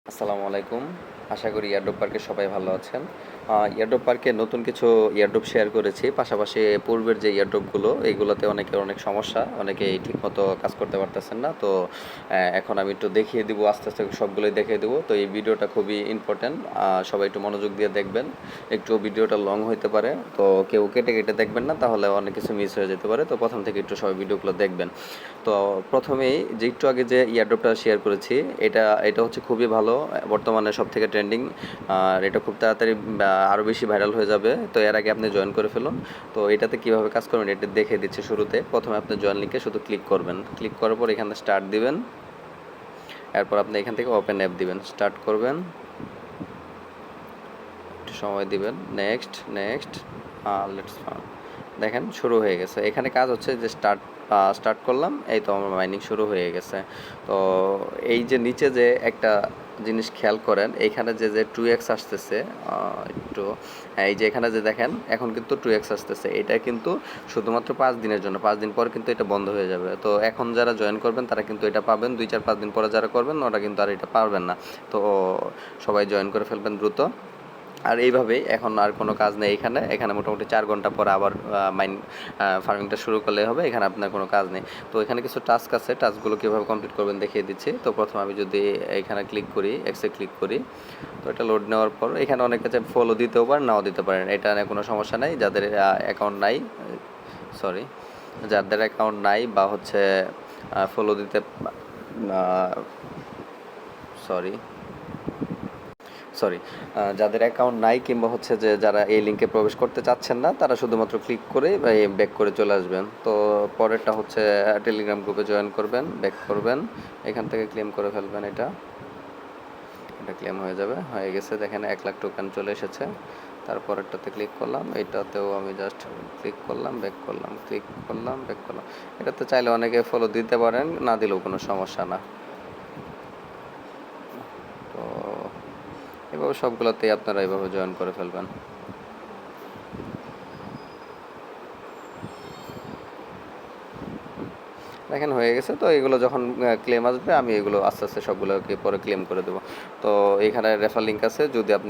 আসসালামু আলাইকুম। আশা করি এয়ারড্রপ পার্কে সবাই ভালো আছেন। এয়ারড্রপ পার্কে নতুন কিছু এয়ারড্রপ শেয়ার করেছি। পাশাপাশি পূর্বের যে এয়ারড্রপগুলো এগুলোতে অনেকের অনেক সমস্যা। অনেকেই ঠিকমতো কাজ করতে পারতেছেন না। তো এখন আমি একটু দেখিয়ে দিব, আস্তে, আস্তে সবগুলোই দেখিয়ে দিব। তো এই ভিডিওটা খুবই ইম্পোর্টেন্ট। সবাই একটু মনোযোগ দিয়ে দেখবেন। একটু ভিডিওটা লং হইতে পারে। তো কেউ কেটে, কেটে দেখবেন না, তাহলে অনেক কিছু মিস হয়ে যেতে পারে। তো প্রথম থেকে একটু সবাই ভিডিওগুলো দেখবেন। তো প্রথমেই যে একটু আগে যে এয়ারড্রপটা শেয়ার করেছি, এটা হচ্ছে খুবই ভালো। বর্তমানে সবথেকে ট্রেন্ডিং। আর এটা খুব তাড়াতাড়ি আরও বেশি ভাইরাল হয়ে যাবে। তো এর আগে আপনি জয়েন করে ফেলুন। তো এটাতে কীভাবে কাজ করবেন এটা দেখিয়ে দিচ্ছি শুরুতে। প্রথমে আপনি জয়েন লিঙ্কে শুধু ক্লিক করবেন। ক্লিক করার পর এখানে স্টার্ট দিবেন। এরপর আপনি এখান থেকে ওপেন অ্যাপ দিবেন, স্টার্ট করবেন, একটু সময় দিবেন, নেক্সট নেক্সট। লেটস দেখেন শুরু হয়ে গেছে। এখানে কাজ হচ্ছে যে স্টার্ট করলাম, এই তো আমার মাইনিং শুরু হয়ে গেছে। তো এই যে নিচে যে একটা জিনিস খেয়াল করেন, এইখানে যে 2x আসতেছে, একটু এই যে এখানে যে দেখেন এখন কিন্তু 2x আসতেছে, এটা কিন্তু শুধুমাত্র 5 দিনের জন্য। 5 দিন পর কিন্তু এটা বন্ধ হয়ে যাবে। তো এখন যারা জয়েন করবেন তারা কিন্তু এটা পাবেন। 2-4-5 দিন পরে যারা করবেন ওরা কিন্তু আর এটা পারবেন না। তো সবাই জয়েন করে ফেলবেন দ্রুত। আর এইভাবেই এখন আর কোনো কাজ নেই। এখানে মোটামুটি 4 ঘন্টা পরে আবার ফার্মিংটা শুরু করলে হবে। এখানে আপনার কোনো কাজ নেই। তো এখানে কিছু টাস্ক আছে, টাস্কগুলো কীভাবে কমপ্লিট করবেন দেখিয়ে দিচ্ছি। তো প্রথমে আমি যদি এখানে ক্লিক করি, এক্সে ক্লিক করি, তো এটা লোড নেওয়ার পর এখানে অনেকে যে ফলো দিতেও পারেন, নাও দিতে পারেন, এটা নিয়ে কোনো সমস্যা নাই। যাদের অ্যাকাউন্ট নাই, সরি, যাদের অ্যাকাউন্ট নাই বা হচ্ছে ফলো দিতে, সরি সরি যাদের অ্যাকাউন্ট নাই কিংবা হচ্ছে যে যারা এই লিঙ্কে প্রবেশ করতে চাচ্ছেন না, তারা শুধুমাত্র ক্লিক করে ব্যাক করে চলে আসবেন। তো পরেরটা হচ্ছে টেলিগ্রাম গ্রুপে জয়েন করবেন, ব্যাক করবেন, এখান থেকে ক্লেম করে ফেলবেন। এটা ক্লেম হয়ে যাবে, হয়ে গেছে। দেখেন 1 লাখ টোকেন চলে এসেছে। তারপরেরটাতে ক্লিক করলাম, এইটাতেও আমি জাস্ট ক্লিক করলাম, ব্যাক করলাম, ক্লিক করলাম, ব্যাক করলাম। এটাতে চাইলে অনেকে ফলো দিতে পারেন, না দিলেও কোনো সমস্যা না। তো এভাবে সবগুলোতেই আপনারা এভাবে জয়েন করে ফেলবেন। দেখেন হয়ে গেছে। তো এগুলো যখন ক্লেম আসবে আমি এগুলো আস্তে আস্তে সবগুলোকে পরে ক্লেম করে দেবো। তো এখানে রেফার লিঙ্ক আছে,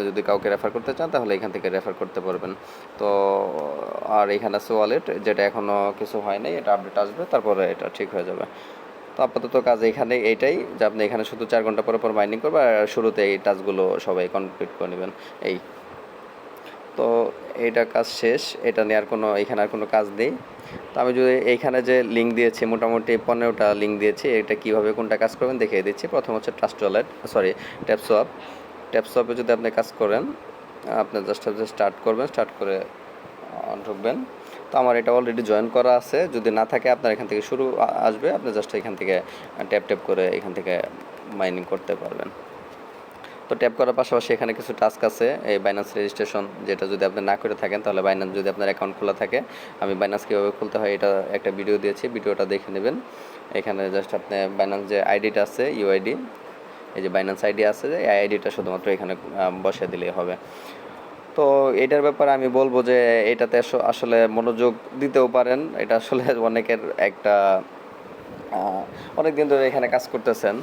যদি কাউকে রেফার করতে চান তাহলে এখান থেকে রেফার করতে পারবেন। তো আর এখানে আছে ওয়ালেট, যেটা এখনও কিছু হয় নাই, এটা আপডেট আসবে, তারপরে এটা ঠিক হয়ে যাবে। তো আপাতত কাজ এখানে এইটাই, যে আপনি এখানে শুধু 4 ঘন্টা পর মাইনিং করবেন আর শুরুতে এই টাস্কগুলো সবাই কমপ্লিট করে নেবেন। এই তো এইটা কাজ শেষ। এটা নিয়ে এখানে আর কোনো কাজ নেই। তো আমি যদি এইখানে যে লিঙ্ক দিয়েছি, মোটামুটি 15টা লিঙ্ক দিয়েছি, এটা কীভাবে কোনটা কাজ করবেন দেখিয়ে দিচ্ছি। প্রথম হচ্ছে ট্রাস্ট ওয়ালেট, সরি, ট্যাপসোয়াপ। ট্যাপসোয়াপে যদি আপনি কাজ করেন, আপনি জাস্ট স্টার্ট করবেন, স্টার্ট করে ঢুকবেন। তো আমার এটা অলরেডি জয়েন করা আছে। যদি না থাকে আপনার এখান থেকে শুরু আসবে, আপনি জাস্ট এখান থেকে ট্যাপ করে এখান থেকে মাইনিং করতে পারবেন। তো ট্যাপ করার পাশাপাশি এখানে কিছু টাস্ক আছে, এই বাইন্যান্স রেজিস্ট্রেশন, যেটা যদি আপনি না করে থাকেন তাহলে বাইন্যান্স, যদি আপনার অ্যাকাউন্ট খোলা থাকে, আমি বাইন্যান্স কীভাবে খুলতে হয় এটা একটা ভিডিও দিয়েছি, ভিডিওটা দেখে নেবেন। এখানে জাস্ট আপনি বাইন্যান্স যে আইডিটা আছে, ইউআইডি, এই যে বাইন্যান্স আইডি আছে, যে এই আইডিটা শুধুমাত্র এখানে বসিয়ে দিলেই হবে। তো এটার ব্যাপারে আমি বলবো যে এটাতে আসলে মনোযোগ দিতেও পারেন। এটা আসলে অনেকের একটা অনেক দিন ধরে এখানে কাজ করতেছেন,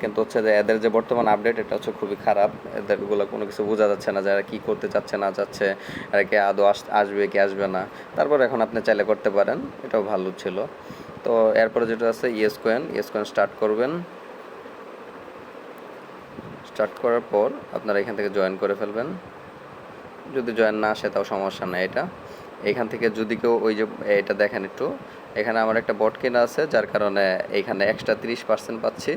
কিন্তু হচ্ছে যে এদের যে বর্তমান আপডেট, এটা হচ্ছে খুবই খারাপ। এদেরগুলো কোনো কিছু বোঝা যাচ্ছে না, যারা কী করতে চাচ্ছে না চাচ্ছে, এরা কি আদৌ আসবে কি আসবে না। তারপর এখন আপনি চাইলে করতে পারেন, এটাও ভালো ছিল। তো এরপরে যেটা আছে ইয়েস কয়েন স্টার্ট করবেন। স্টার্ট করার পর আপনারা এখান থেকে জয়েন করে ফেলবেন। যদি জয়েন না আসে তাও সমস্যা নেই। এখান থেকে যদি কেউ, ওই যে এটা দেখেন একটু, এখানে আমার একটা বট কেনা আছে, যার কারণে এইখানে এক্সট্রা 30% পাচ্ছি।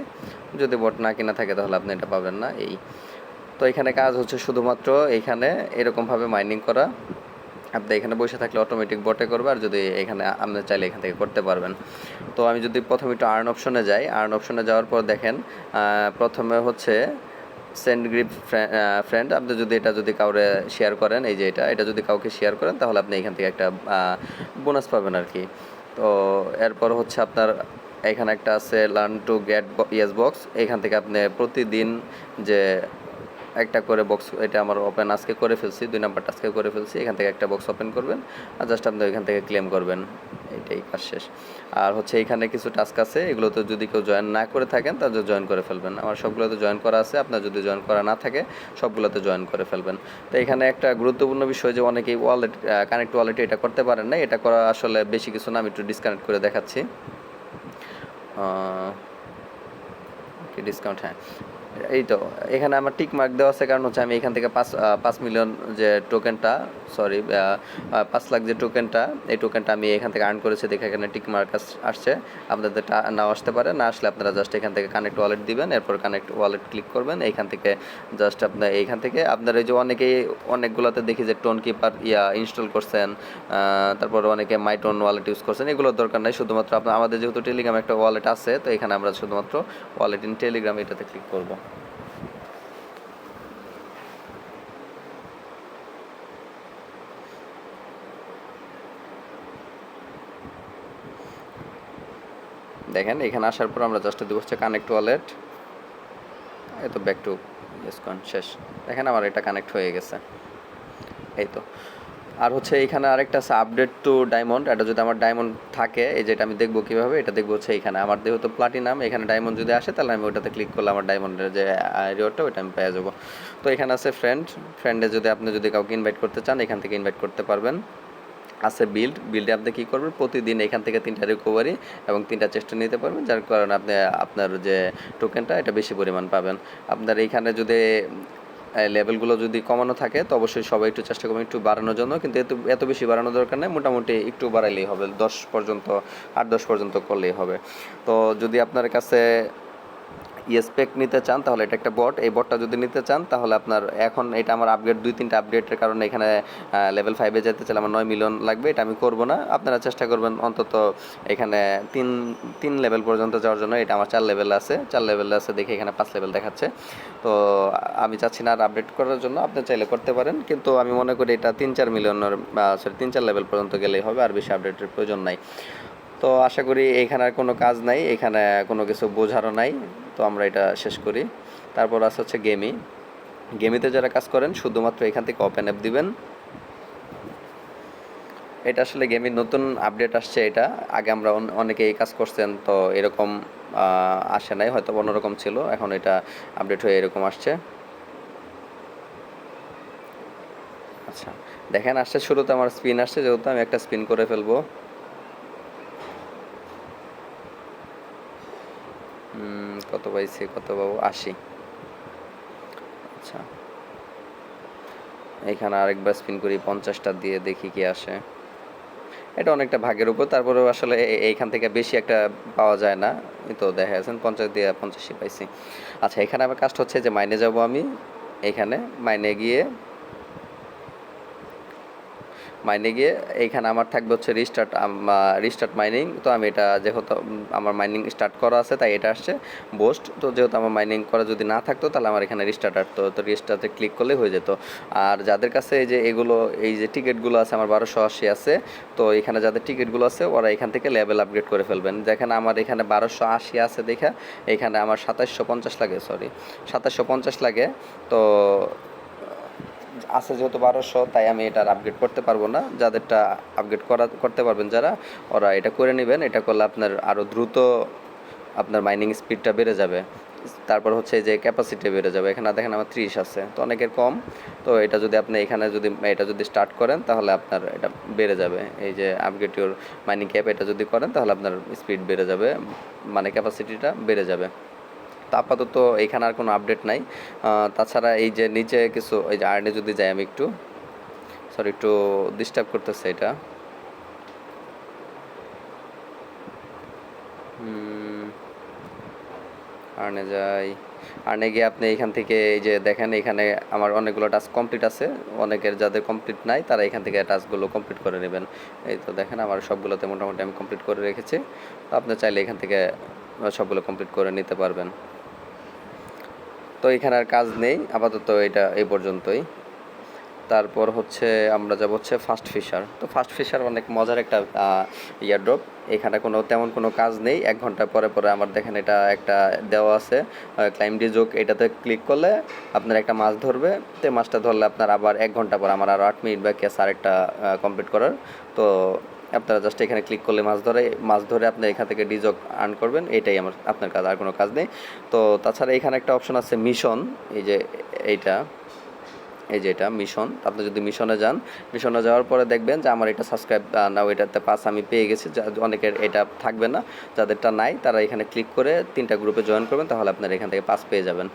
যদি বট না কেনা থাকে তাহলে আপনি এটা পাবেন না। তো এখানে কাজ হচ্ছে শুধুমাত্র এখানে এরকমভাবে মাইনিং করা। আপনি এখানে বসে থাকলে অটোমেটিক বটে করবে, আর যদি এখানে আপনি চাইলে এখান থেকে করতে পারবেন। তো আমি যদি প্রথমে একটু আর্ন অপশনে যাই, আর্ন অপশনে যাওয়ার পর দেখেন প্রথমে হচ্ছে সেন্ড গ্রিপ ফ্রেন্ড। আপনি যদি কাউরে শেয়ার করেন, এই যে এটা যদি কাউকে শেয়ার করেন, তাহলে আপনি এখান থেকে একটা বোনাস পাবেন আর কি। তো এরপর হচ্ছে আপনার এখানে একটা আছে learn to get yes box. এখান থেকে আপনি প্রতিদিন যে একটা করে বক্স, এটা আমার ওপেন আজকে করে ফেলছি, 2 নাম্বারটা আজকে করে ফেলছি, এখান থেকে একটা বক্স ওপেন করবেন আর জাস্ট আপনি এখান থেকে ক্লেম করবেন। এটাই কাজ শেষ। আর হচ্ছে এখানে কিছু টাস্ক আছে, এগুলোতে যদি কেউ জয়েন না করে থাকেন তাহলে জয়েন করে ফেলবেন। আমার সবগুলোতে জয়েন করা আছে, আপনার যদি জয়েন করা না থাকে সবগুলোতে জয়েন করে ফেলবেন। তো এখানে একটা গুরুত্বপূর্ণ বিষয় যে অনেকেই ওয়ালেট কানেক্ট ওয়ালেটে এটা করতে পারেন না, এটা করা আসলে বেশি কিছু না। আমি একটু ডিসকানেক্ট করে দেখাচ্ছি। ডিসকাউন্ট, হ্যাঁ এই তো এখানে আমার টিক মার্ক দেওয়া আছে, কারণ হচ্ছে আমি এখান থেকে 5 মিলিয়ন যে টোকেনটা, সরি 5 লাখ যে টোকেনটা, এই টোকেনটা আমি এখান থেকে আর্ন করেছি দেখে এখানে টিক মার্ক আসছে। আপনাদের নাও আসতে পারে, না আসলে আপনারা জাস্ট এখান থেকে কানেক্ট ওয়ালেট দিবেন, এরপর কানেক্ট ওয়ালেট ক্লিক করবেন। এইখান থেকে জাস্ট আপনার এইখান থেকে আপনার এই যে অনেকগুলোতে দেখি যে টোন কিপার ইনস্টল করছেন, তারপর অনেকে মাইটোন ওয়ালেট ইউজ করছেন, এগুলোর দরকার নাই। শুধুমাত্র আমাদের যেহেতু টেলিগ্রাম একটা ওয়ালেট আছে, তো এখানে আমরা শুধুমাত্র ওয়ালেট ইন টেলিগ্রাম এটাতে ক্লিক করব। দেখেন এখানে আসার পর আমরা জাস্ট দেবো হচ্ছে কানেক্ট ওয়ালেট, এই তো ব্যাক টু ডিসকাউন্ট শেষ। দেখেন আমার এটা কানেক্ট হয়ে গেছে, এই তো। আর হচ্ছে এখানে আরেকটা আছে আপডেট টু ডায়মন্ড, এটা যদি আমার ডায়মন্ড থাকে, এই যেটা আমি দেখবো কীভাবে, এটা দেখবো হচ্ছে এখানে আমার যেহেতু প্লাটিনাম, এখানে ডায়মন্ড যদি আসে তাহলে আমি ওটাতে ক্লিক করলে আমার ডায়মন্ডের যে রিওয়ার্ডটা ওইটা আমি পেয়ে যাবো। তো এখানে আছে ফ্রেন্ডে যদি আপনি যদি কাউকে ইনভাইট করতে চান এখান থেকে ইনভাইট করতে পারবেন। আছে বিল্ডে আপনি কী করবেন, প্রতিদিন এখান থেকে 3টা রিকভারি এবং 3টা চেষ্টা নিতে পারবেন, যার কারণে আপনি আপনার যে টোকেনটা এটা বেশি পরিমাণ পাবেন। আপনার এইখানে যদি লেভেলগুলো যদি কমানো থাকে তো অবশ্যই সবাই একটু চেষ্টা করবেন একটু বাড়ানোর জন্য, কিন্তু এত বেশি বাড়ানোর দরকার নেই, মোটামুটি একটু বাড়াইলেই হবে, 10 পর্যন্ত 8-10 পর্যন্ত করলেই হবে। তো যদি আপনার কাছে স্পেক নিতে চান তাহলে এটা একটা বট, এই বটটা যদি নিতে চান তাহলে আপনার এখন এটা আমার আপগ্রেড 2-3টা আপডেটের কারণে এখানে লেভেল 5-এ যেতে চাইলে আমার 9 মিলিয়ন লাগবে, এটা আমি করব না। আপনারা চেষ্টা করবেন অন্তত এখানে 3 লেভেল পর্যন্ত যাওয়ার জন্য। এটা আমার 4 লেভেলে আছে দেখে এখানে 5 লেভেল দেখাচ্ছে। তো আমি চাচ্ছি না আর আপডেট করার জন্য, আপনি চাইলে করতে পারেন, কিন্তু আমি মনে করি এটা 3-4 মিলিয়নের 3-4 লেভেল পর্যন্ত গেলেই হবে, আর বেশি আপডেটের প্রয়োজন নাই। তো আশা করি এখানে আর কোনো কাজ নাই, এখানে কোনো কিছু বোঝারও নাই। তো আমরা এটা শেষ করি। তারপর আছে হচ্ছে গেমিতে যারা কাজ করেন শুধুমাত্র এখান থেকে ওপেন অ্যাপ দিবেন। এটা আসলে গেমের নতুন আপডেট আসছে, এটা আগে আমরা অনেকে এই কাজ করছেন, তো এরকম আসে নাই, হয়তো অন্যরকম ছিল, এখন এটা আপডেট হয়ে এরকম আসছে। আচ্ছা দেখেন আসছে, শুরুতে আমার স্পিন আসছে, যেহেতু আমি একটা স্পিন করে ফেলবো। কত পাইছি, কত পাবো, 80। আচ্ছা এখানে আরেকবার স্পিন করি, 50টা দিয়ে দেখি কি আসে। এটা অনেকটা ভাগের উপর, তারপরেও আসলে এইখান থেকে বেশি একটা পাওয়া যায় না। তো দেখা যাচ্ছেন 50 দিয়ে 50ই পাইছি। আচ্ছা এখানে আমার কাজটা হচ্ছে যে মাইনে যাব আমি, এখানে মাইনে গিয়ে এইখানে আমার থাকবে হচ্ছে রিস্টার্ট মাইনিং। তো আমি এটা যেহেতু আমার মাইনিং স্টার্ট করা আছে তাই এটা আসছে বুস্ট। তো যেহেতু আমার মাইনিং করা যদি না থাকতো তাহলে আমার এখানে রিস্টার্ট আসতো, তো রিস্টার্টে ক্লিক করলে হয়ে যেত। আর যাদের কাছে এই যে টিকিটগুলো আছে আমার 1280 আছে, তো এখানে যাদের টিকিটগুলো আছে ওরা এখান থেকে লেভেল আপগ্রেড করে ফেলবেন। দেখেন আমার এখানে 1280 আছে দেখা, এখানে আমার 2750 লাগে, 2750 লাগে। তো আছে যেহেতু 1200, তাই আমি এটার আপগ্রেড করতে পারবো না। যাদেরটা আপগ্রেড করতে পারবেন যারা, ওরা এটা করে নেবেন। এটা করলে আপনার আরও দ্রুত আপনার মাইনিং স্পিডটা বেড়ে যাবে। তারপর হচ্ছে যে ক্যাপাসিটি বেড়ে যাবে। এখানে দেখেন আমার 30 আছে, তো অনেকের কম। তো এটা যদি আপনি এখানে এটা যদি স্টার্ট করেন তাহলে আপনার এটা বেড়ে যাবে। এই যে আপগ্রেড ইউর মাইনিং ক্যাপ, এটা যদি করেন তাহলে আপনার স্পিড বেড়ে যাবে, মানে ক্যাপাসিটিটা বেড়ে যাবে। তো আপাতত এখানে আর কোনো আপডেট নাই। তাছাড়া এই যে নিচে কিছু এই যে আর্নে যদি যাই, আমি একটু ডিস্টার্ব করতেছে এটা। আর্নে গিয়ে আপনি এখান থেকে এই যে দেখেন এখানে আমার অনেকগুলো টাস্ক কমপ্লিট আছে, অনেকের যাদের কমপ্লিট নাই তারা এখান থেকে টাস্কগুলো কমপ্লিট করে নেবেন। এই তো দেখেন আমার সবগুলোতে মোটামুটি আমি কমপ্লিট করে রেখেছি। তো আপনি চাইলে এখান থেকে সবগুলো কমপ্লিট করে নিতে পারবেন। তো এখানে আর কাজ নেই আপাতত, এটা এই পর্যন্তই। তারপর হচ্ছে আমরা যাব হচ্ছে ফাস্ট ফিশার। তো ফাস্ট ফিশার অনেক মজার একটা ইয়ারড্রপ। এখানে তেমন কোনো কাজ নেই। 1 ঘন্টা পরে পরে আমার দেখেন এটা একটা দেওয়া আছে ক্লাইম ডিজোক, এটাতে ক্লিক করলে আপনার একটা মাছ ধরবে। তো মাছটা ধরলে আপনার আবার 1 ঘন্টা পর আমার আরও 8 মিনিট বাকি আছে আরেকটা কমপ্লিট করার। তো আপনারা জাস্ট এখানে ক্লিক করলে মাছ ধরে আপনি এখান থেকে ডিজক আর্ন করবেন, এটাই আপনার কাজ, আর কোনো কাজ নেই। তো তাছাড়া এখানে একটা অপশন আছে মিশন, এই যে এইটা, এই যে এটা মিশন। আপনি যদি মিশনে যান, মিশনে যাওয়ার পরে দেখবেন যে আমার এটা সাবস্ক্রাইব নাও, এটাতে পাস আমি পেয়ে গেছি। অনেকের এটা থাকবে না, যাদেরটা নাই তারা এখানে ক্লিক করে 3টা গ্রুপে জয়েন করবেন, তাহলে আপনারা এখান থেকে পাস পেয়ে যাবেন।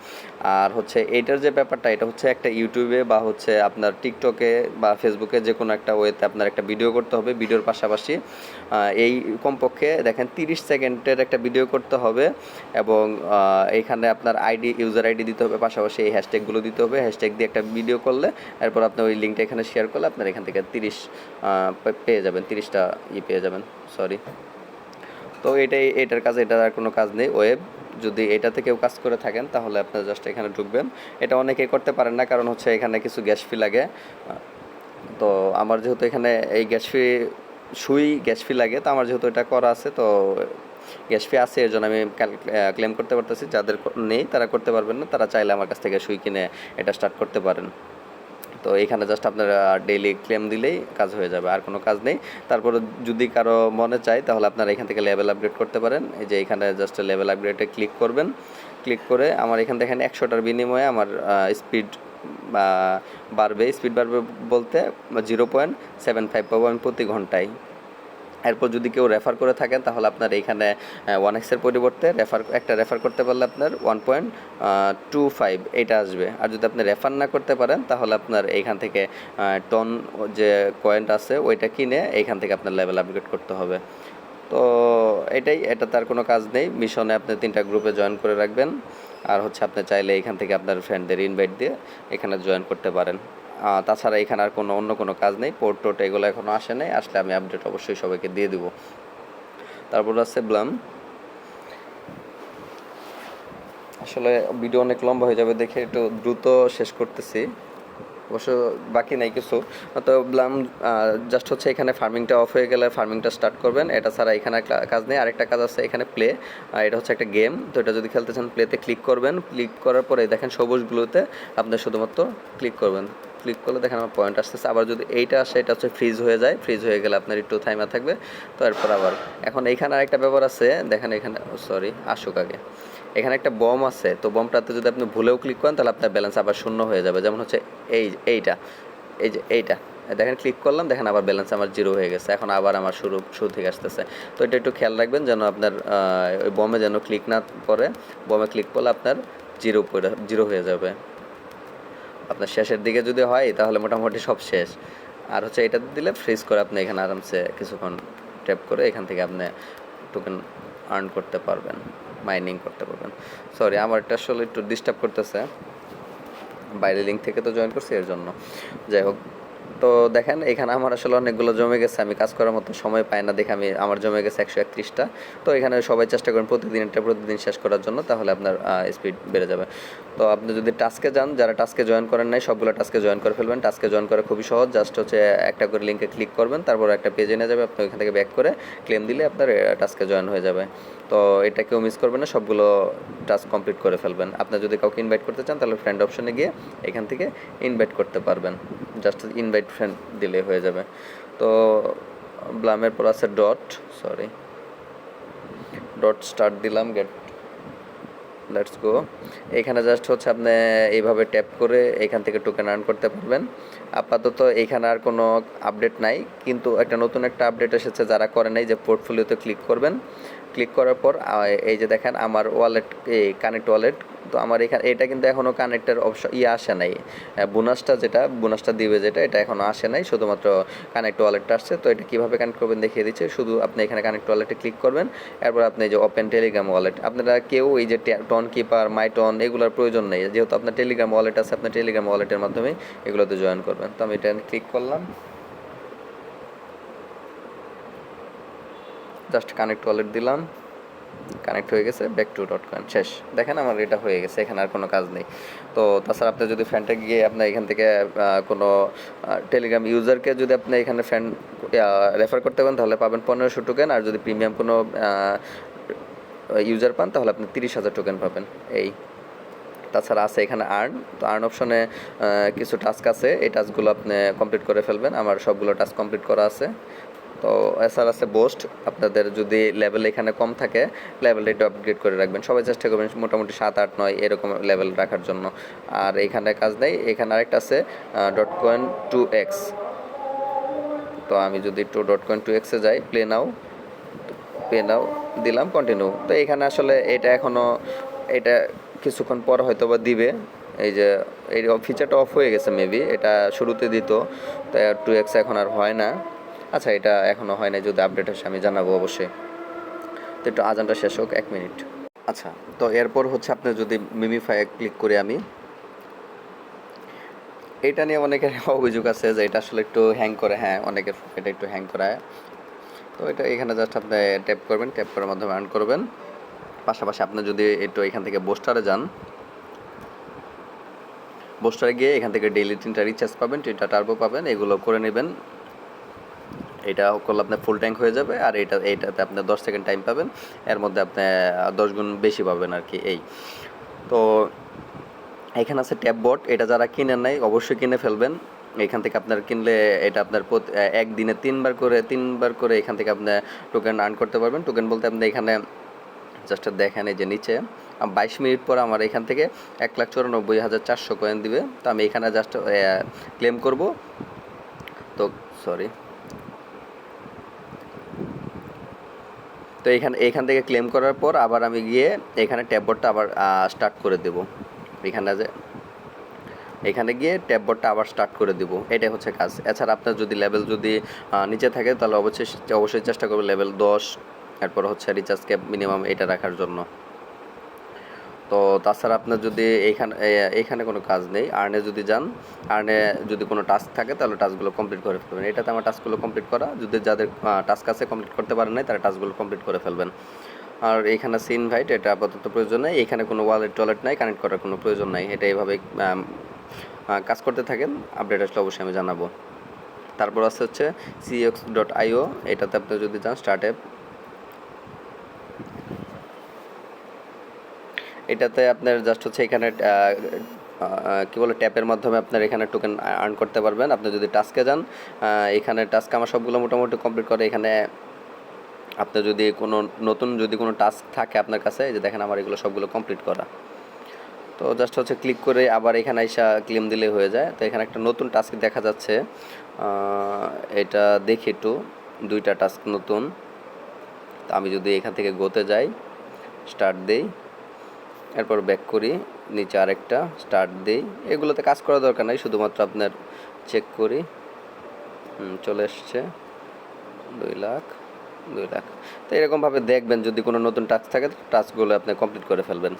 আর হচ্ছে এইটার যে ব্যাপারটা, এটা হচ্ছে একটা ইউটিউবে বা হচ্ছে আপনার টিকটকে বা ফেসবুকে যে কোনো একটা ওয়েতে আপনার একটা ভিডিও করতে হবে। ভিডিওর পাশাপাশি এই কমপক্ষে দেখেন 30 সেকেন্ডের একটা ভিডিও করতে হবে, এবং এইখানে আপনার ইউজার আইডি দিতে হবে, পাশাপাশি এই হ্যাশট্যাগুলো দিতে হবে। হ্যাশট্যাগ দিয়ে একটা ভিডিও করলে এরপর আপনি ওই লিঙ্কটা এখানে শেয়ার করলে আপনার এখান থেকে 30 পেয়ে যাবেন, 30টা পেয়ে যাবেন, সরি। তো এটার কাজ, এটার আর কোনো কাজ নেই। ওয়েব যদি এটাতে কেউ কাজ করে থাকেন তাহলে আপনার জাস্ট এখানে ঢুকবেন। এটা অনেকেই করতে পারেন না, কারণ হচ্ছে এখানে কিছু গ্যাস ফি লাগে। তো আমার যেহেতু এখানে এই গ্যাস ফি লাগে, তো আমার যেহেতু এটা করা আছে, তো গ্যাস ফি আছে, এর জন্য আমি ক্লেম করতে পারতেছি। যাদের নেই তারা করতে পারবেন না, তারা চাইলে আমার কাছ থেকে সুই কিনে এটা স্টার্ট করতে পারেন। তো এখানে জাস্ট আপনারা ডেইলি ক্লেম দিলেই কাজ হয়ে যাবে, আর কোনো কাজ নেই। তারপরে যদি কারো মনে চায় তাহলে আপনারা এখান থেকে লেভেল আপগ্রেড করতে পারেন। এই যে এখানে জাস্ট লেভেল আপগ্রেডে ক্লিক করবেন। ক্লিক করে আমার এখান থেকে 100টার বিনিময়ে আমার স্পিড স্পিড বাড়বে বলতে 0.75 পাবো আমি প্রতি ঘন্টায়। এরপর যদি কেউ রেফার করে থাকেন তাহলে আপনার এইখানে 1x পরিবর্তে রেফার করতে পারলে আপনার 1.25 এটা আসবে। আর যদি আপনি রেফার না করতে পারেন তাহলে আপনার এইখান থেকে টন যে কয়েনটা আছে ওইটা কিনে এইখান থেকে আপনার লেভেল আপগ্রেড করতে হবে। তো এটা তার কোনো কাজ নেই। মিশনে আপনি 3টা গ্রুপে জয়েন করে রাখবেন, আর হচ্ছে আপনি চাইলে এখান থেকে আপনার ফ্রেন্ডদের ইনভাইট দিয়ে এখানে জয়েন করতে পারেন। তাছাড়া এখানে আর অন্য কোনো কাজ নেই। পোর্ট এগুলো এখনও আসে নাই, আসলে আমি আপডেট অবশ্যই সবাইকে দিয়ে দিব। তারপর আছে ব্লাম। আসলে ভিডিও অনেক লম্বা হয়ে যাবে দেখে একটু দ্রুত শেষ করতেছি, অবশ্য বাকি নাই কিছু। তো ব্লাম জাস্ট হচ্ছে এখানে ফার্মিংটা অফ হয়ে গেলে ফার্মিংটা স্টার্ট করবেন, এটা ছাড়া এখানে কাজ নেই। আরেকটা কাজ আছে এখানে প্লে, এটা হচ্ছে একটা গেম। তো এটা যদি খেলতে চান প্লেতে ক্লিক করবেন। ক্লিক করার পরে দেখেন সবুজগুলোতে আপনি শুধুমাত্র ক্লিক করবেন। ক্লিক করলে দেখেন আমার পয়েন্ট আসতেছে। আবার যদি এইটা আসে, এটা হচ্ছে ফ্রিজ হয়ে যায়। ফ্রিজ হয়ে গেলে আপনার একটু টাইমার থাকবে। তো এরপর আবার এখন এইখানে আরেকটা ব্যাপার আছে, দেখেন এখানে সরি আসুক আগে, এখানে একটা বম আছে। তো বমটাতে যদি আপনি ভুলেও ক্লিক করেন তাহলে আপনার ব্যালেন্স আবার শূন্য হয়ে যাবে। যেমন হচ্ছে এইটা, এই যে এইটা দেখেন ক্লিক করলাম, দেখেন আবার ব্যালেন্স আমার 0 হয়ে গেছে। এখন আবার আমার শুরু থেকে আসতেছে। তো এটা একটু খেয়াল রাখবেন যেন আপনার ওই বমে যেন ক্লিক না করে। বমে ক্লিক করলে আপনার 0 হয়ে যাবে। আপনার শেষের দিকে যদি হয় তাহলে মোটামুটি সব শেষ। আর হচ্ছে এটা দিলে ফ্রিজ করে আপনি এখানে আরামসে কিছুক্ষণ ট্যাপ করে এখান থেকে আপনি টোকেন আর্ন করতে পারবেন, মাইনিং করতে পারবেন। সরি আমার এটা আসলে একটু ডিস্টার্ব করতেছে, বাইরে লিঙ্ক থেকে তো জয়েন করছি এর জন্য। যাই হোক, তো দেখেন এখানে আমার আসলে অনেকগুলো জমে গেছে, আমি কাজ করার মতো সময় পাই না দেখে আমার জমে গেছে 131টা। তো এখানে সবাই চেষ্টা করেন প্রতিদিন শেষ করার জন্য, তাহলে আপনার স্পিড বেড়ে যাবে। তো আপনি যদি টাস্কে যান, যারা টাস্কে জয়েন করেন নাই সবগুলো টাস্কে জয়েন করে ফেলবেন। টাস্কে জয়েন করা খুবই সহজ, জাস্ট হচ্ছে একটা করে লিঙ্কে ক্লিক করবেন, তারপর একটা পেজে নিয়ে যাবে, আপনি ওইখান থেকে ব্যাক করে ক্লেম দিলে আপনার টাস্কে জয়েন হয়ে যাবে। তো এটা কেউ মিস করবেন না, সবগুলো টাস্ক কমপ্লিট করে ফেলবেন। আপনি যদি কাউকে ইনভাইট করতে চান তাহলে ফ্রেন্ড অপশনে গিয়ে এখান থেকে ইনভাইট করতে পারবেন, জাস্ট ইনভাইট ফ্রেন্ড দিলে হয়ে যাবে। তো ব্লামের পর আছে ডট স্টার্ট দিলাম, লেটস গো। এখানে জাস্ট হচ্ছে আপনি এইভাবে ট্যাপ করে এখান থেকে টোকেন আর্ন করতে পারবেন। আপাতত এখানে আর কোনো আপডেট নাই, কিন্তু নতুন একটা আপডেট এসেছে, যারা করে নাই যে পোর্টফোলিওতে ক্লিক করবেন। ক্লিক করার পর এই যে দেখেন আমার ওয়ালেট, এই কানেক্ট ওয়ালেট। তো আমার এখানে এটা কিন্তু এখনও কানেক্টের অপশন আসে নাই, বোনাসটা দিবে যেটা, এটা এখনও আসে নাই, শুধুমাত্র কানেক্ট ওয়ালেটটা আসছে। তো এটা কীভাবে কানেক্ট করবেন দেখিয়ে দিচ্ছে। শুধু আপনি এখানে কানেক্ট ওয়ালেটে ক্লিক করবেন, এরপর আপনি এই যে ওপেন টেলিগ্রাম ওয়ালেট, আপনারা কেউ এই যে টন কিপার মাইটন এগুলোর প্রয়োজন নেই, যেহেতু আপনার টেলিগ্রাম ওয়ালেট আছে, আপনার টেলিগ্রাম ওয়ালেটের মাধ্যমে এগুলোতে জয়েন করবেন। তো আমি এটা ক্লিক করলাম, জাস্ট কানেক্ট ওয়ালেট দিলাম, কানেক্ট হয়ে গেছে, ব্যাক টু ডট কয়েন শেষ। দেখেন আমার এটা হয়ে গেছে, এখানে আর কোনো কাজ নেই। তো তাছাড়া আপনি যদি ফ্রেন্ডে গিয়ে আপনার এখান থেকে কোনো টেলিগ্রাম ইউজারকে যদি আপনি এখানে ফ্রেন্ড রেফার করতে পারেন তাহলে পাবেন 1500 টোকেন, আর যদি প্রিমিয়াম কোনো ইউজার পান তাহলে আপনি 30,000 টোকেন পাবেন। তাছাড়া আছে এখানে তো আর্ন অপশনে কিছু টাস্ক আছে, এই টাস্কগুলো আপনি কমপ্লিট করে ফেলবেন। আমার সবগুলো টাস্ক কমপ্লিট করা আছে। তো এছাড়া আছে বোস্ট। আপনাদের যদি লেভেল এখানে কম থাকে লেভেলটা একটু আপগ্রেড করে রাখবেন। সবাই চেষ্টা করবেন মোটামুটি 7, 8, 9 এরকম লেভেল রাখার জন্য। আর এখানে কাজ নেই। এখানে আরেকটা আছে .coin 2x। তো আমি যদি একটু .coin 2x এ যাই, প্লে নাও দিলাম, কন্টিনিউ। তো এখানে আসলে এটা কিছুক্ষণ পর হয়তো বা দিবে। এই যে এই ফিচারটা অফ হয়ে গেছে মেবি, এটা শুরুতে দিত, তাই 2x এখন আর হয় না। আচ্ছা, এটা এখনও হয় না, যদি আপডেট আসে আমি জানাবো অবশ্যই। তো একটু আজানটা শেষ হোক, 1 মিনিট। আচ্ছা, তো এরপর হচ্ছে আপনি যদি মিমিফাই ক্লিক করি আমি, এটা নিয়ে অনেকের অভিযোগ আছে যে এটা আসলে একটু হ্যাং করে। হ্যাঁ, অনেকের এটা একটু হ্যাং করায়। তো এটা এখানে জাস্ট আপনি ট্যাপ করবেন, ট্যাপ করার মাধ্যমে আর্ন করবেন। পাশাপাশি আপনি যদি একটু এখান থেকে বুস্টারে যান, বুস্টারে গিয়ে এখান থেকে ডেইলি 3টা রিচার্জ পাবেন, 3টা টার্বো পাবেন, এগুলো করে নেবেন। এটা করলে আপনার ফুল ট্যাঙ্ক হয়ে যাবে। আর এইটাতে আপনি 10 সেকেন্ড টাইম পাবেন, এর মধ্যে আপনি 10 গুণ বেশি পাবেন আর কি। এই তো এখানে আছে ট্যাপ বট। এটা যারা কিনেন নাই অবশ্যই কিনে ফেলবেন। এখান থেকে আপনার কিনলে এটা আপনার একদিনে 3বার করে এখান থেকে আপনি টোকেন আর্ন করতে পারবেন। টোকেন বলতে আপনি এখানে জাস্ট দেখেন, এই যে নিচে 22 মিনিট পর আমার এখান থেকে 1,94,400 কয়েন দিবে। তো আমি এখানে জাস্ট ক্লেম করব। তো সরি, তো এখান থেকে ক্লেম করার পর আবার আমি গিয়ে এখানে ট্যাব বোর্ডটা আবার স্টার্ট করে দেব। এখানে গিয়ে ট্যাব বোর্ডটা আবার স্টার্ট করে দেব। এটাই হচ্ছে কাজ। এছাড়া আপনার যদি লেভেল যদি নিচে থাকে তাহলে অবশ্যই চেষ্টা করবে লেভেল 10, এরপর হচ্ছে রিচার্জ ক্যাপ মিনিমাম এটা রাখার জন্য। তো তাছাড়া আপনার যদি এখানে কোনো কাজ নেই। আর্নে যদি যান, আর্নে যদি কোনো টাস্ক থাকে তাহলে টাস্কগুলো কমপ্লিট করে ফেলবেন। এটাতে আমার টাস্কগুলো কমপ্লিট করা, যদি যাদের টাস্ক আছে কমপ্লিট করতে পারেন নাই তারা টাস্কগুলো কমপ্লিট করে ফেলবেন। আর এখানে আছে ইনভাইট, এটা আপাতত প্রয়োজন নেই। এখানে কোনো ওয়ালেট নাই, কানেক্ট করার কোনো প্রয়োজন নাই। এটা এইভাবে কাজ করতে থাকেন। আপডেট আসলে অবশ্যই আমি জানাবো। তারপর আছে হচ্ছে cx.io। এটাতে আপনি যদি যান স্টার্ট অ্যাপ, এটাতে আপনার জাস্ট হচ্ছে এখানে কি বলে ট্যাপের মাধ্যমে আপনার এখানে টোকেন আর্ন করতে পারবেন। আপনি যদি টাস্কে যান, এখানে টাস্ক আমার সবগুলো মোটামুটি কমপ্লিট করে। এখানে আপনার যদি কোনো টাস্ক থাকে আপনার কাছে, এই যে দেখেন আমার এগুলো সবগুলো কমপ্লিট করা। তো জাস্ট হচ্ছে ক্লিক করে আবার এখানে এসে ক্লেম দিলে হয়ে যায়। তো এখানে একটা নতুন টাস্ক দেখা যাচ্ছে, এটা দেখি একটু, 2টা টাস্ক নতুন। তো আমি যদি এখান থেকে গোতে যাই, স্টার্ট দেই, এরপর ব্যাক করি, নিচে আরেকটা স্টার্ট দেই। এগুলোতে কাজ করা দরকার নাই, শুধুমাত্র আপনার চেক করি। চলে এসছে 2 লাখ। তো এরকমভাবে দেখবেন যদি কোনো নতুন টাস্ক থাকে টাস্কগুলো আপনি কমপ্লিট করে ফেলবেন।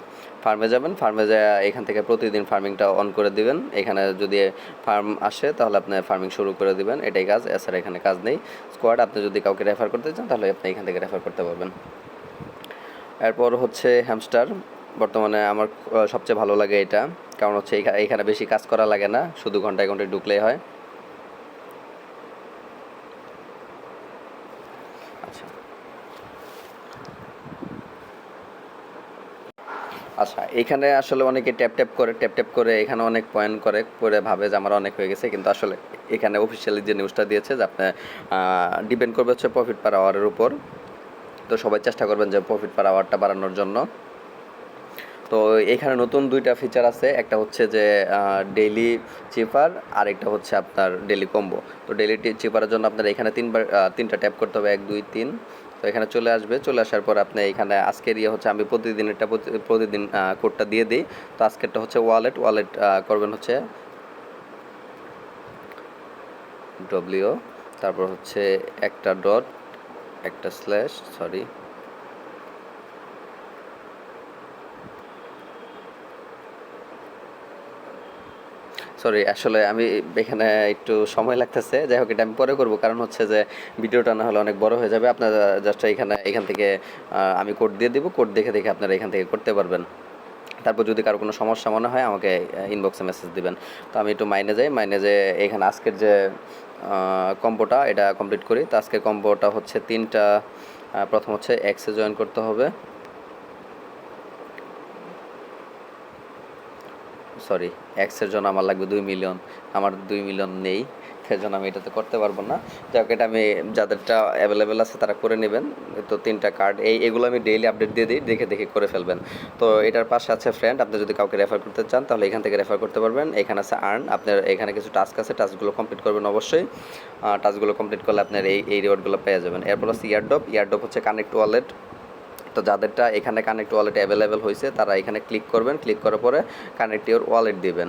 ফার্মে যাবেন, ফার্মে যায় এখান থেকে প্রতিদিন ফার্মিংটা অন করে দিবেন। এখানে যদি ফার্ম আসে তাহলে আপনি ফার্মিং শুরু করে দিবেন, এটাই কাজ। এছাড়া এখানে কাজ নেই। স্কোয়াড, আপনি যদি কাউকে রেফার করতে চান তাহলে আপনি এখান থেকে রেফার করতে পারবেন। এরপর হচ্ছে হ্যামস্টার। বর্তমানে আমার সবচেয়ে ভালো লাগে এটা, কারণ হচ্ছে এখানে বেশি কাজ করা লাগে না, শুধু ঘন্টায় ঘন্টায় ঢুকলেই হয়। আচ্ছা আচ্ছা, এখানে আসলে অনেকে ট্যাপ করে এখানে অনেক পয়েন্ট করে ভাবে যে আমার অনেক হয়ে গেছে, কিন্তু আসলে এখানে অফিসিয়ালি যে নিউজটা দিয়েছে যে আপনার ডিপেন্ড করবে হচ্ছে প্রফিট পার আওয়ারের উপর। তো সবাই চেষ্টা করবেন যে প্রফিট পার আওয়ারটা বাড়ানোর জন্য। তো এখানে নতুন 2টা ফিচার আছে, একটা হচ্ছে যে ডেইলি চিপার, আর একটা হচ্ছে আপনার ডেইলি কম্বো। তো ডেইলি চিপারের জন্য আপনার এখানে 3টা ট্যাপ করতে হবে, 1 2 3। তো এখানে চলে আসার পর আপনি এখানে আজকের হচ্ছে আমি প্রতিদিন কোডটা দিয়ে দিই। তো আজকেরটা হচ্ছে ওয়ালেট করবেন হচ্ছে ডব্লিউ, তারপর হচ্ছে একটা ডট, একটা স্ল্যাশ, সরি আসলে আমি এখানে একটু সময় লাগতেছে। যাই হোক, এটা আমি পরে করব, কারণ হচ্ছে যে ভিডিওটা না হলে অনেক বড় হয়ে যাবে। আপনারা জাস্ট এখান থেকে আমি কোড দিয়ে দিব, কোড দেখে দেখে আপনারা এখান থেকে করতে পারবেন। তারপর যদি কারো কোনো সমস্যা মনে হয় আমাকে ইনবক্সে মেসেজ দিবেন। তো আমি একটু মাইনে যাই, এখানে আজকের যে কম্বোটা এটা কমপ্লিট করি। তো আজকের কম্বোটা হচ্ছে 3টা। প্রথম হচ্ছে এক্সে জয়েন করতে হবে, সরি, এক্সের জন্য আমার লাগবে 2 মিলিয়ন, আমার 2 মিলিয়ন নেই, সেজন্য আমি এটাতে করতে পারবো না। যাক, এটা আমি যাদেরটা অ্যাভেলেবেল আছে তারা করে নেবেন। তো 3টা কার্ড এগুলো আমি ডেইলি আপডেট দিয়ে দিই, দেখে দেখে করে ফেলবেন। তো এটার পাশে আছে ফ্রেন্ড, আপনি যদি কাউকে রেফার করতে চান তাহলে এখান থেকে রেফার করতে পারবেন। এখানে আছে আর্ন, আপনার এখানে কিছু টাস্ক আছে, টাস্কগুলো কমপ্লিট করবেন অবশ্যই। টাস্কগুলো কমপ্লিট করলে আপনার এই রিওয়ার্ডগুলো পেয়ে যাবেন। এরপর আছে ইয়ারড্রপ হচ্ছে কানেক্ট ওয়ালেট। তো যাদেরটা এখানে কানেক্ট ওয়ালেট অ্যাভেলেবেল হয়েছে তারা এখানে ক্লিক করবেন, ক্লিক করার পরে কানেক্ট ইওর ওয়ালেট দিবেন।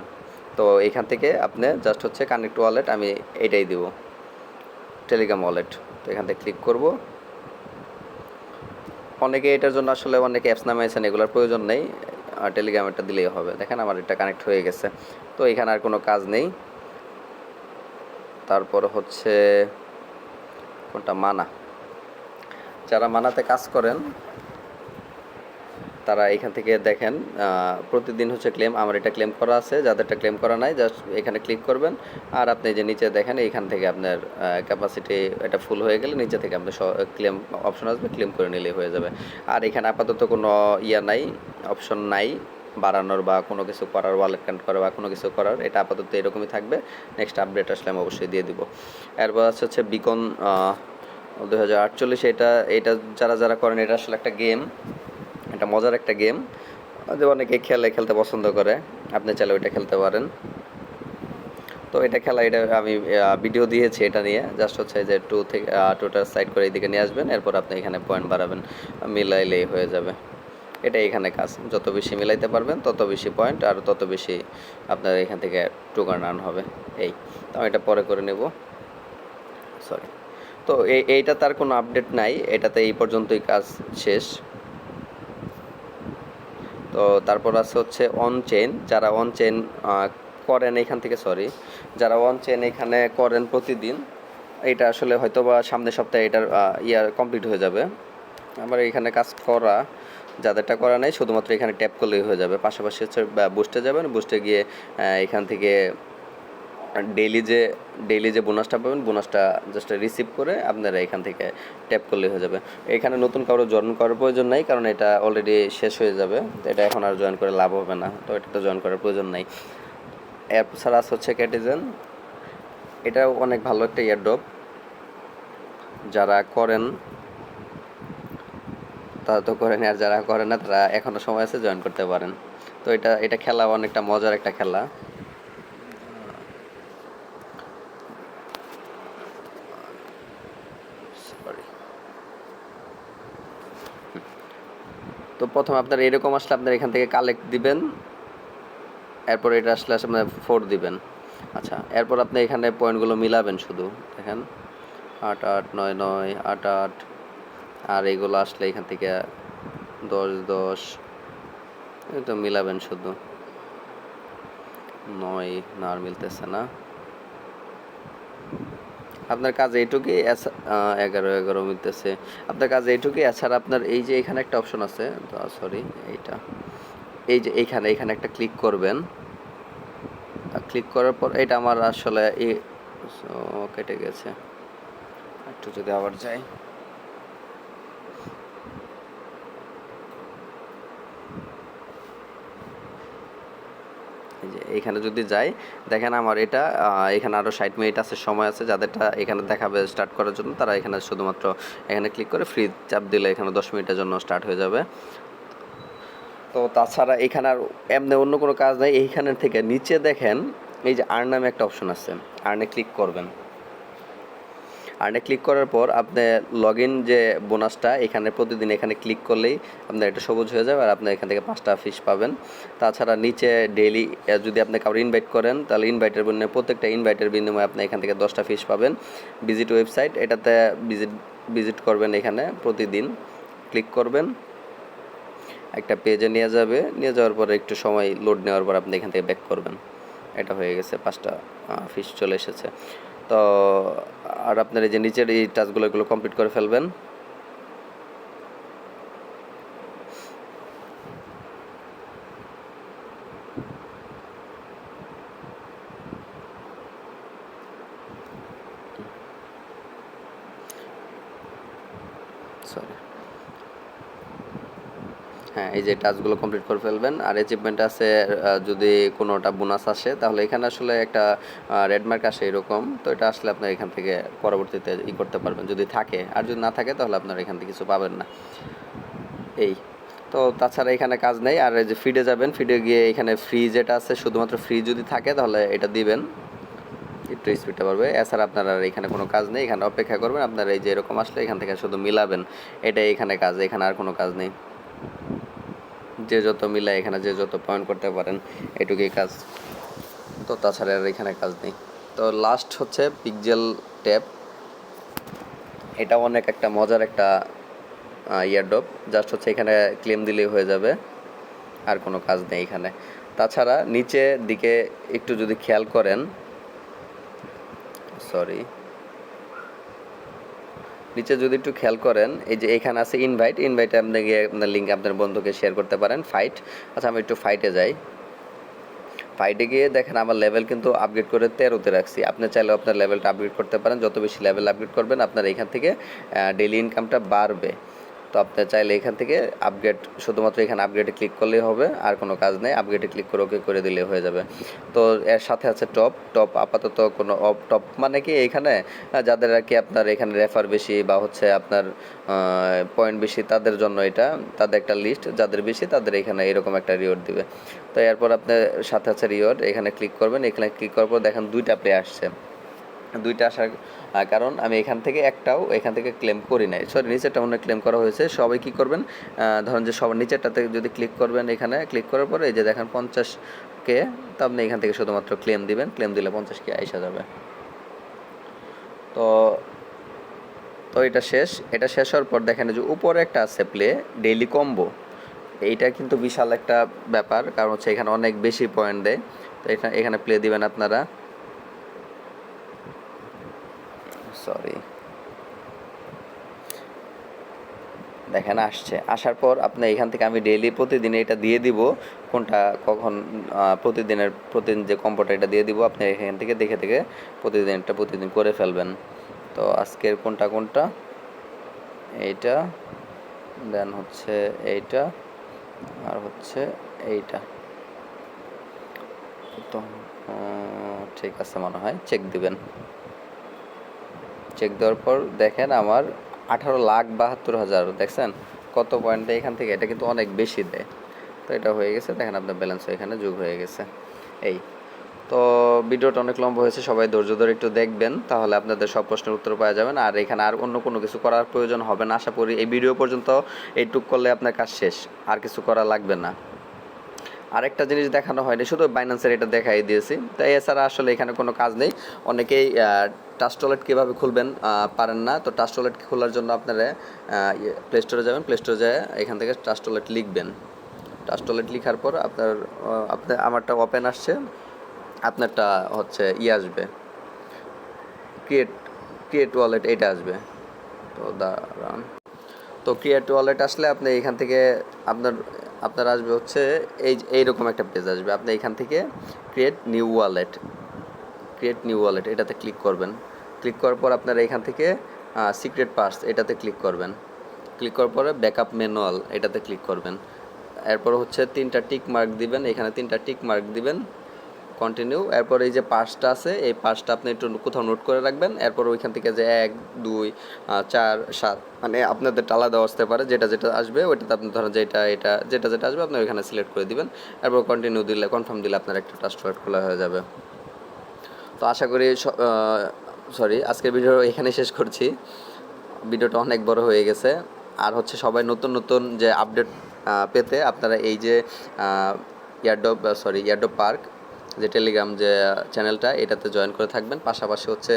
তো এখান থেকে আপনি জাস্ট হচ্ছে কানেক্ট ওয়ালেট, আমি এটাই দিব, টেলিগ্রাম ওয়ালেট। তো এখান থেকে ক্লিক করব। অনেকে এটার জন্য আসলে অনেকে অ্যাপস নামাইছেন, এগুলোর প্রয়োজন নেই, টেলিগ্রামেরটা দিলেই হবে। দেখেন আমার এটা কানেক্ট হয়ে গেছে। তো এখানে আর কোনো কাজ নেই। তারপর হচ্ছে কোনটা, মানা। যারা মানাতে কাজ করেন তারা এখান থেকে দেখেন প্রতিদিন হচ্ছে ক্লেম, আমার এটা ক্লেম করা আছে, যাদেরটা ক্লেম করা নাই জাস্ট এখানে ক্লিক করবেন। আর আপনি যে নিচে দেখেন এইখান থেকে আপনার ক্যাপাসিটি এটা ফুল হয়ে গেলে নিচে থেকে আপনি ক্লেম অপশন আসবে, ক্লেম করে নিলেই হয়ে যাবে। আর এখানে আপাতত কোনো নাই, অপশন নাই বাড়ানোর বা কোনো কিছু করার, ওয়ালেট কানেক্ট করা বা কোনো কিছু করার। এটা আপাতত এরকমই থাকবে, নেক্সট আপডেট আসলে আমি অবশ্যই দিয়ে দিব। এরপর হচ্ছে বিকন 2048, এটা যারা যারা করেন, এটা আসলে একটা গেম, এটা মজার একটা গেম, অনেকে খেলতে পছন্দ করে, আপনি চাইলে ওইটা খেলতে পারেন। তো এটা আমি ভিডিও দিয়েছি এটা নিয়ে, জাস্ট হচ্ছে যে 2 থেকে 2টা সাইড করে এইদিকে নিয়ে আসবেন, এরপর আপনি এখানে পয়েন্ট বাড়াবেন, মিলাইলেই হয়ে যাবে। এটা এখানে কাজ, যত বেশি মিলাইতে পারবেন তত বেশি পয়েন্ট, আর তত বেশি আপনার এখান থেকে টোকেন আর্ন হবে। তো আমি এটা পরে করে নেব, সরি। তো এইটা তার কোনো আপডেট নাই, এটাতে এই পর্যন্তই কাজ শেষ। তো তারপর আছে হচ্ছে অন চেইন, যারা অন চেইন করেন এখান থেকে, যারা অন চেইন এখানে করেন প্রতিদিন, এটা আসলে হয়তো বা সামনের সপ্তাহে এটার কমপ্লিট হয়ে যাবে। আমার এখানে কাজ করা, যাদেরটা করা নেই শুধুমাত্র এখানে ট্যাপ করলেই হয়ে যাবে। পাশাপাশি হচ্ছে বুস্টে যাবেন, বুস্টে গিয়ে এখান থেকে ডেইলি যে বোনাসটা পাবেন, বোনাসটা জাস্ট রিসিভ করে আপনারা এখান থেকে ট্যাপ করলে হয়ে যাবে। এখানে নতুন কারো জয়েন করার প্রয়োজন নাই, কারণ এটা অলরেডি শেষ হয়ে যাবে, তো এটা এখন আর জয়েন করে লাভ হবে না, তো এটাতে জয়েন করার প্রয়োজন নাই। অ্যাপ ছাড়া হচ্ছে ক্যাটিজেন, এটাও অনেক ভালো একটা ইয়ারড্রপ, যারা করেন তারা তো করেন, আর যারা করেন না তারা এখনও সময় আছে, জয়েন করতে পারেন। তো এটা খেলা অনেকটা মজার একটা খেলা। তো প্রথমে আপনার এরকম আসলে আপনার এখান থেকে কালেক্ট দিবেন, এরপর এটা আসলে আপনার 4 দিবেন। আচ্ছা, এরপর আপনি এখানে পয়েন্টগুলো মিলাবেন, শুধু দেখেন 8 8 9 9 8 8, আর এইগুলো আসলে এখান থেকে 10 10, এই তো মিলাবেন শুধু। 9 না, আর মিলতেছে না। আপনার কাজ এইটুকুই, 11 11 মিলতেছে। আপনার কাজ এইটুকুই। এছাড়া আপনার এই যে এখানে একটা অপশন আছে, সরি, এই যে এখানে একটা ক্লিক করবেন, ক্লিক করার পর এটা আমার আসলে কেটে গেছে, একটু যদি আবার যাই, এই যে এখানে যদি যাই, দেখেন আমার এটা এখানে আরও 60 মিনিট আছে, সময় আছে। যাদেরটা এখানে দেখাবে স্টার্ট করার জন্য, তারা এখানে শুধুমাত্র এখানে ক্লিক করে ফ্রি চাপ দিলে এখানে 10 মিনিটের জন্য স্টার্ট হয়ে যাবে। তো তাছাড়া এখানে আর এমনি অন্য কোনো কাজ নাই। এইখানের থেকে নিচে দেখেন এই যে আর্ন নামে একটা অপশন আছে, আর্নে ক্লিক করবেন। আর্নে ক্লিক করার পর আপনি লগ ইন যে বোনাসটা, এখানে প্রতিদিন এখানে ক্লিক করলেই আপনার এটা সবুজ হয়ে যাবে, আর আপনি এখান থেকে 5টা ফিশ পাবেন। তাছাড়া নিচে ডেইলি যদি আপনি কাউকে ইনভাইট করেন, তাহলে ইনভাইটের বিনিময়ে, প্রত্যেকটা ইনভাইটের বিনিময়ে আপনি এখান থেকে 10টা ফিশ পাবেন। ভিজিট ওয়েবসাইট, এটাতে ভিজিট করবেন, এখানে প্রতিদিন ক্লিক করবেন, একটা পেজে নিয়ে যাওয়ার পরে একটু সময় লোড নেওয়ার পর আপনি এখান থেকে ব্যাক করবেন। এটা হয়ে গেছে, 5টা ফিশ চলে এসেছে। তো আর আপনার এই যে নিচের এই টাস্কগুলো, এগুলো কমপ্লিট করে ফেলবেন। সরি, হ্যাঁ, এই যে টাস্কগুলো কমপ্লিট করে ফেলবেন। আর অ্যাচিভমেন্ট আছে যদি কোনোটা বোনাস আসে তাহলে এখানে আসলে একটা রেড মার্ক আসে এরকম, তো এটা আসলে আপনার এখান থেকে পরবর্তীতে করতে পারবেন যদি থাকে, আর যদি না থাকে তাহলে আপনার এখান থেকে কিছু পাবেন না। এই তো তাছাড়া এখানে কাজ নেই। আর এই যে ফিডে যাবেন, ফিডে গিয়ে এখানে ফ্রি যেটা আছে শুধুমাত্র ফ্রি যদি থাকে তাহলে এটা দিবেন, একটু স্পিডটা পারবে। এছাড়া আপনার আর এখানে কোনো কাজ নেই, এখানে অপেক্ষা করবেন। আপনার এই যে এরকম আসলে এখান থেকে শুধু মিলাবেন, এটাই এখানে কাজ, এখানে আর কোনো কাজ নেই। যে যত মিলায় এখানে যে যত পয়েন্ট করতে পারেন এটুকুই কাজ, তো তাছাড়া আর এখানে কাজ নেই। তো লাস্ট হচ্ছে পিক্সেল ট্যাব। এটা অনেক একটা মজার একটা ইয়ারড্রপ, জাস্ট হচ্ছে এখানে ক্লেম দিলেই হয়ে যাবে, আর কোনো কাজ নেই এখানে। তাছাড়া নিচে দিকে একটু যদি খেয়াল করেন, নিচে যদি একটু খেয়াল করেন, এই যে এখানে আছে ইনভাইটে আপনি গিয়ে আপনার লিঙ্ক আপনার বন্ধুকে শেয়ার করতে পারেন। ফাইট, আচ্ছা আমি একটু ফাইটে যাই। ফাইটে গিয়ে দেখেন আমার লেভেল কিন্তু আপগ্রেড করে 13তে রাখছি। আপনি চাইলেও আপনার লেভেলটা আপগ্রেড করতে পারেন, যত বেশি লেভেল আপগ্রেড করবেন আপনার এখান থেকে ডেইলি ইনকামটা বাড়বে। তো আপনি চাইলে এখান থেকে আপগ্রেড, শুধুমাত্র এখানে আপগ্রেডে ক্লিক করলেই হবে, আর কোনো কাজ নেই। আপগ্রেডে ক্লিক করে ওকে করে দিলে হয়ে যাবে। তো এর সাথে আছে টপ আপাতত কোনো টপ মানে কি এখানে যাদের আর কি আপনার এখানে রেফার বেশি বা হচ্ছে আপনার পয়েন্ট বেশি তাদের জন্য এটা, তাদের একটা লিস্ট, যাদের বেশি তাদের এখানে এরকম একটা রিওয়ার্ড দিবে। তো এরপর আপনার সাথে আছে রিওয়ার্ড, এখানে ক্লিক করবেন। এখানে ক্লিক করার পর দেখেন 2টা প্লে আসছে। 2টা আসার কারণ আমি এখান থেকে ক্লেম করি নাই, সরি নিচেরটা মনে ক্লেম করা হয়েছে। সবাই কী করবেন, ধরেন যে সবার নিচেরটাতে যদি ক্লিক করবেন, এখানে ক্লিক করার পরে এই যে দেখেন 50K, তো আপনি এখান থেকে শুধুমাত্র ক্লেম দিবেন, ক্লেম দিলে 50K আইসা যাবে। তো তো এটা শেষ হওয়ার পর দেখেন যে উপরে একটা আছে প্লে ডেইলি কম্বো। এইটা কিন্তু বিশাল একটা ব্যাপার, কারণ হচ্ছে এখানে অনেক বেশি পয়েন্ট দেয়। তো এখানে প্লে দিবেন আপনারা, দেখেন আসার পর আপনি এখান থেকে আমি ডেইলি প্রতিদিন এটা দিয়ে দিব, কোনটা কখন প্রতিদিন যে কম্বোটা এটা দিয়ে দিব। আপনি এখান থেকে দেখে প্রতিদিন করে ফেলবেন। তো আজকের কোনটা এইটা, দেন হচ্ছে এইটা, আর হচ্ছে এইটা। তো ঠিক আছে মনে হয়, চেক দিবেন। চেক দেওয়ার পর দেখেন আমার 18,72,000 দেখছেন কত পয়েন্ট দেয় এখান থেকে। এটা কিন্তু অনেক বেশি দেয়। তো এটা হয়ে গেছে, দেখেন আপনার ব্যালেন্স এখানে যোগ হয়ে গেছে। এই তো ভিডিওটা অনেক লম্বা হয়েছে, সবাই ধৈর্য ধরে একটু দেখবেন, তাহলে আপনাদের সব প্রশ্নের উত্তর পাওয়া যাবেন। আর এখানে আর অন্য কোনো কিছু করার প্রয়োজন হবে না আশা করি। এই ভিডিও পর্যন্ত এইটুক করলে আপনার কাজ শেষ, আর কিছু করা লাগবে না। আরেকটা জিনিস দেখানো হয়নি, শুধু বাইন্যান্সের এটা দেখাই দিয়েছি। তাই এছাড়া আসলে এখানে কোনো কাজ নেই। অনেকেই টাচ ওয়ালেট কীভাবে খুলবেন পারেন না, তো টাচ ওয়ালেট খোলার জন্য আপনারা প্লে স্টোরে যাবেন, প্লে স্টোরে যায় এখান থেকে টাচ ওয়ালেট লিখবেন। টাচ ওয়ালেট লিখার পর আপনার আমারটা ওপেন আসছে, আপনারটা হচ্ছে আসবে ক্রিয়েট ওয়ালেট, এটা আসবে। তো দাঁড়ান, তো ক্রিয়েট ওয়ালেট আসলে আপনি এখান থেকে আপনার আসবে হচ্ছে এইরকম একটা পেজ আসবে। আপনি এখান থেকে ক্রিয়েট নিউ ওয়ালেট এটাতে ক্লিক করবেন। ক্লিক করার পর আপনারা এখান থেকে সিক্রেট পাস এটাতে ক্লিক করবেন। ক্লিক করার পরে ব্যাকআপ ম্যানুয়াল এটাতে ক্লিক করবেন। এরপর হচ্ছে 3টা টিক মার্ক দিবেন, এখানে 3টা টিক মার্ক দিবেন, কন্টিনিউ। এরপর এই যে পাসটা আছে, এই পাসটা আপনি একটু কোথাও নোট করে রাখবেন। এরপর ওইখান থেকে যে 1, 2, 4, 7 মানে আপনাদের আলাদা আসতে পারে, যেটা আসবে ওইটাতে আপনি ধরেন যেটা আসবে আপনি ওইখানে সিলেক্ট করে দিবেন। এরপর কন্টিনিউ দিলে, কনফার্ম দিলে আপনার একটা ট্রাস্ট ওয়ালেট খোলা হয়ে যাবে। তো আশা করি আজকের ভিডিও এখানে শেষ করছি। ভিডিওটা অনেক বড় হয়ে গেছে। আর হচ্ছে সবাই নতুন যে আপডেট পেতে আপনারা এই যে ইয়ারড্রপ পার্ক যে টেলিগ্রাম যে চ্যানেলটা, এটাতে জয়েন করে থাকবেন। পাশাপাশি হচ্ছে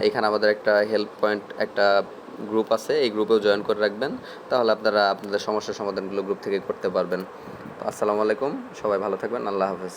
এখানে আমাদের একটা হেল্প পয়েন্ট একটা গ্রুপ আছে, এই গ্রুপেও জয়েন করে রাখবেন, তাহলে আপনারা আপনাদের সমস্যার সমাধানগুলো গ্রুপ থেকে করতে পারবেন। তো আসসালামু আলাইকুম, সবাই ভালো থাকবেন, আল্লাহ হাফেজ।